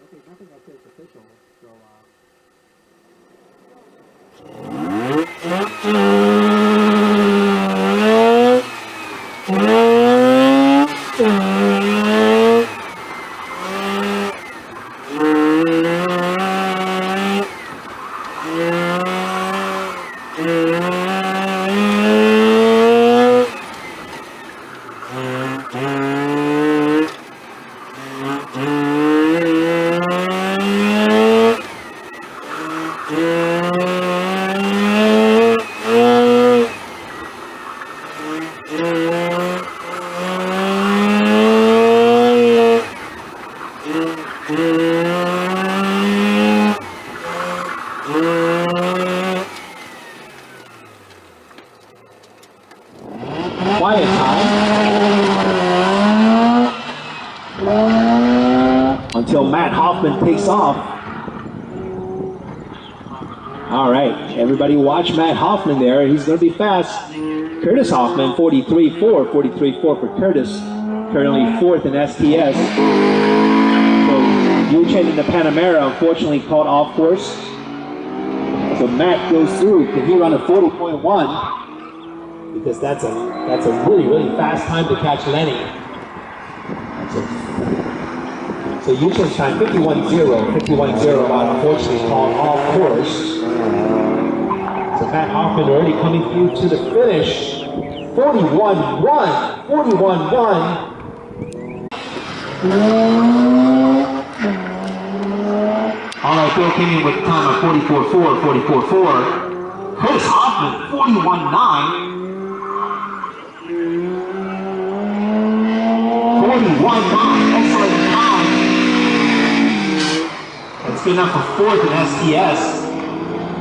Okay, nothing I say is official, so quiet time until Matt Huffman takes off. All right, everybody watch Matt Huffman there. He's going to be fast. Curtis Huffman, 43.4, 43.4 for Curtis, currently fourth in STS. So Yuchen in the Panamera unfortunately caught off course. So Matt goes through. Can he run a 40.1? Because that's a really fast time to catch Lenny. So Yuchen's time 51.0 unfortunately called off course. So Matt Huffman already coming through to the finish. 41.1, 41.1. All right, Bill came in with time of 44.4, 44.4. Curtis Huffman, 41.9. 41.9, excellent time. That's good enough for fourth in STS.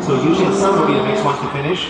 So usually Sun will be the next one to finish.